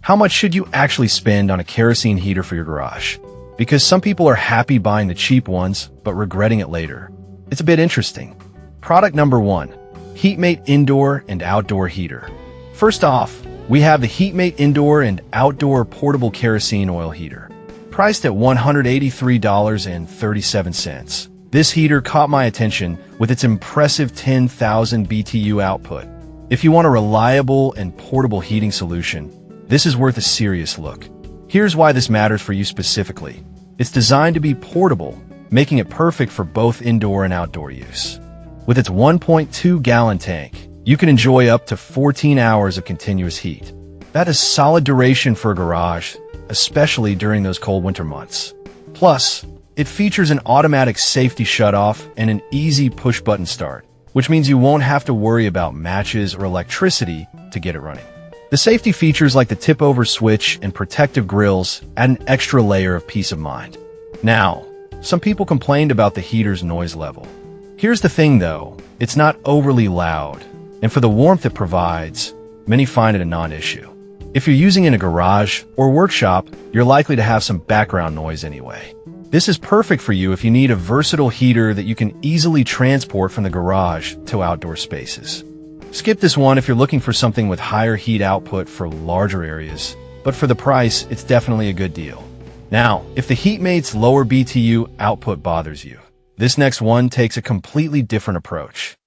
How much should you actually spend on a kerosene heater for your garage? Because some people are happy buying the cheap ones, but regretting it later. It's a bit interesting. Product number 1. HeatMate Indoor and Outdoor Heater. First off, we have the HeatMate Indoor and Outdoor Portable Kerosene Oil Heater. Priced at $183.37. This heater caught my attention with its impressive 10,000 BTU output. If you want a reliable and portable heating solution, this is worth a serious look. Here's why this matters for you specifically. It's designed to be portable, making it perfect for both indoor and outdoor use. With its 1.2-gallon tank, you can enjoy up to 14 hours of continuous heat. That is solid duration for a garage, especially during those cold winter months. Plus, it features an automatic safety shutoff and an easy push-button start, which means you won't have to worry about matches or electricity to get it running. The safety features like the tip-over switch and protective grills add an extra layer of peace of mind. Now, some people complained about the heater's noise level. Here's the thing though, it's not overly loud, and for the warmth it provides, many find it a non-issue. If you're using it in a garage or workshop, you're likely to have some background noise anyway. This is perfect for you if you need a versatile heater that you can easily transport from the garage to outdoor spaces. Skip this one if you're looking for something with higher heat output for larger areas, but for the price, it's definitely a good deal. Now, if the HeatMate's lower BTU output bothers you, this next one takes a completely different approach.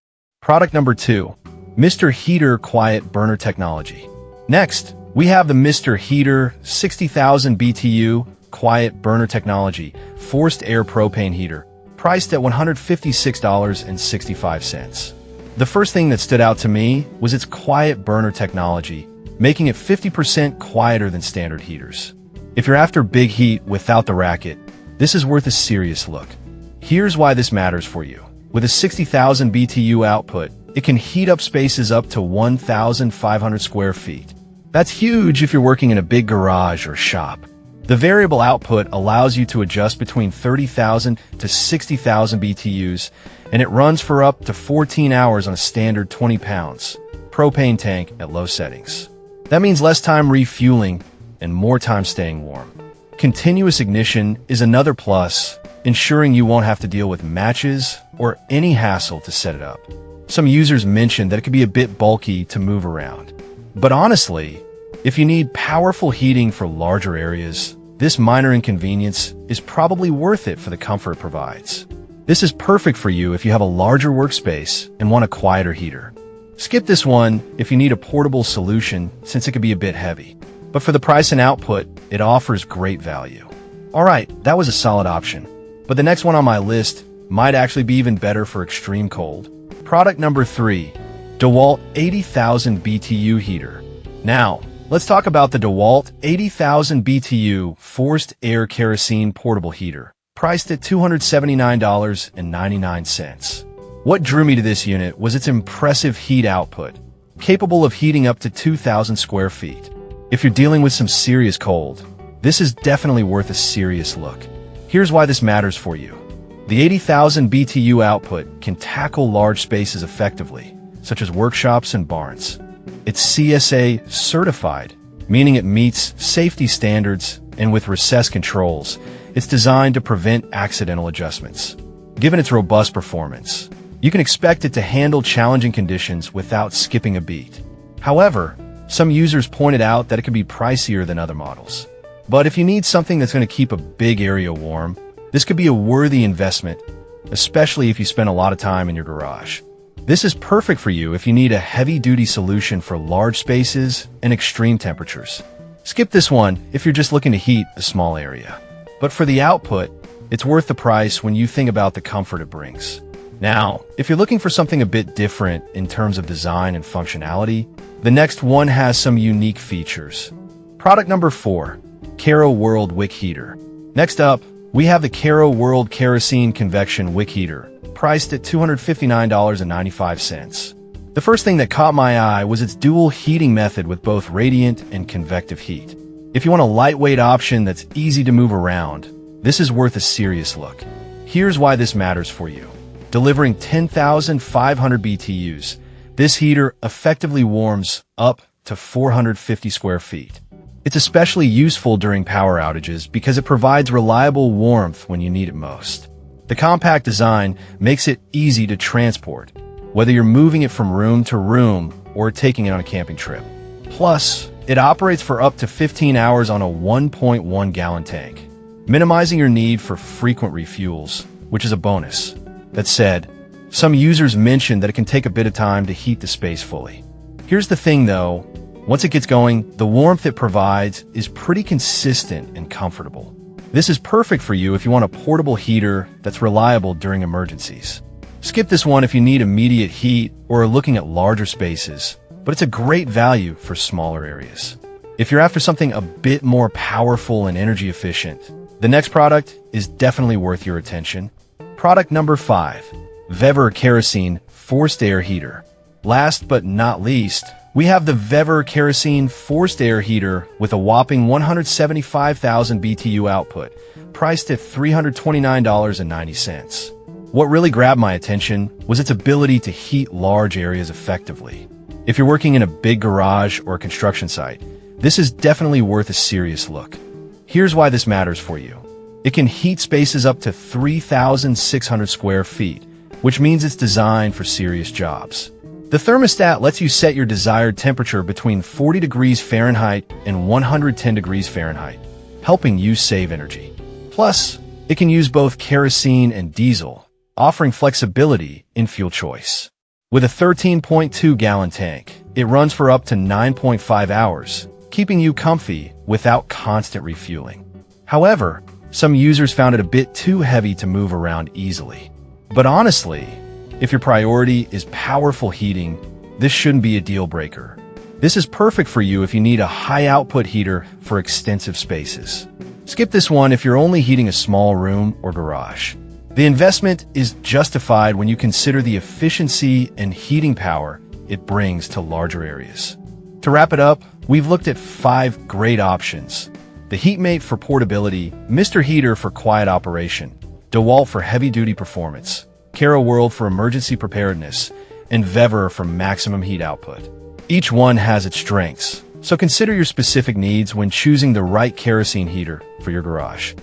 Product number 2, Mr. Heater Quiet Burner Technology. Next, we have the Mr. Heater 60,000 BTU Quiet Burner Technology Forced Air Propane Heater, priced at $156.65. The first thing that stood out to me was its quiet burner technology, making it 50% quieter than standard heaters. If you're after big heat without the racket, this is worth a serious look. Here's why this matters for you. With a 60,000 BTU output, it can heat up spaces up to 1,500 square feet. That's huge if you're working in a big garage or shop. The variable output allows you to adjust between 30,000 to 60,000 BTUs, and it runs for up to 14 hours on a standard 20 pounds propane tank at low settings. That means less time refueling and more time staying warm. Continuous ignition is another plus, ensuring you won't have to deal with matches or any hassle to set it up. Some users mentioned that it could be a bit bulky to move around. But honestly, if you need powerful heating for larger areas, this minor inconvenience is probably worth it for the comfort it provides. This is perfect for you if you have a larger workspace and want a quieter heater. Skip this one if you need a portable solution since it could be a bit heavy. But for the price and output, it offers great value. Alright, that was a solid option. But the next one on my list might actually be even better for extreme cold. Product number 3, DeWalt 80,000 BTU Heater. Now, let's talk about the DeWalt 80,000 BTU Forced Air Kerosene Portable Heater, priced at $279.99. What drew me to this unit was its impressive heat output, capable of heating up to 2,000 square feet. If you're dealing with some serious cold, this is definitely worth a serious look. Here's why this matters for you. The 80,000 BTU output can tackle large spaces effectively, such as workshops and barns. It's CSA certified, meaning it meets safety standards, and with recessed controls, it's designed to prevent accidental adjustments. Given its robust performance, you can expect it to handle challenging conditions without skipping a beat. However, some users pointed out that it could be pricier than other models. But if you need something that's going to keep a big area warm, this could be a worthy investment, especially if you spend a lot of time in your garage. This is perfect for you if you need a heavy-duty solution for large spaces and extreme temperatures. Skip this one if you're just looking to heat a small area. But for the output, it's worth the price when you think about the comfort it brings. Now, if you're looking for something a bit different in terms of design and functionality, the next one has some unique features. Product number 4, Kero World Wick Heater. Next up, we have the Kero World Kerosene Convection Wick Heater, priced at $259.95. The first thing that caught my eye was its dual heating method with both radiant and convective heat. If you want a lightweight option that's easy to move around, this is worth a serious look. Here's why this matters for you. Delivering 10,500 BTUs, this heater effectively warms up to 450 square feet. It's especially useful during power outages because it provides reliable warmth when you need it most. The compact design makes it easy to transport, whether you're moving it from room to room or taking it on a camping trip. Plus, it operates for up to 15 hours on a 1.1-gallon tank, minimizing your need for frequent refuels, which is a bonus. That said, some users mention that it can take a bit of time to heat the space fully. Here's the thing though, once it gets going, the warmth it provides is pretty consistent and comfortable. This is perfect for you if you want a portable heater that's reliable during emergencies. Skip this one if you need immediate heat or are looking at larger spaces, but it's a great value for smaller areas. If you're after something a bit more powerful and energy efficient, the next product is definitely worth your attention. Product number 5, Vever Kerosene Forced Air Heater. Last but not least, we have the Vever Kerosene Forced Air Heater with a whopping 175,000 BTU output, priced at $329.90. What really grabbed my attention was its ability to heat large areas effectively. If you're working in a big garage or construction site, this is definitely worth a serious look. Here's why this matters for you. It can heat spaces up to 3,600 square feet, which means it's designed for serious jobs. The thermostat lets you set your desired temperature between 40 degrees Fahrenheit and 110 degrees Fahrenheit, helping you save energy. Plus, it can use both kerosene and diesel, offering flexibility in fuel choice. With a 13.2-gallon tank, it runs for up to 9.5 hours, keeping you comfy without constant refueling. However, some users found it a bit too heavy to move around easily. But honestly, if your priority is powerful heating, this shouldn't be a deal breaker. This is perfect for you if you need a high-output heater for extensive spaces. Skip this one if you're only heating a small room or garage. The investment is justified when you consider the efficiency and heating power it brings to larger areas. To wrap it up, we've looked at 5 great options. The HeatMate for portability, Mr. Heater for quiet operation, DeWalt for heavy-duty performance, Kerosene for emergency preparedness, and Vever for maximum heat output. Each one has its strengths, so consider your specific needs when choosing the right kerosene heater for your garage.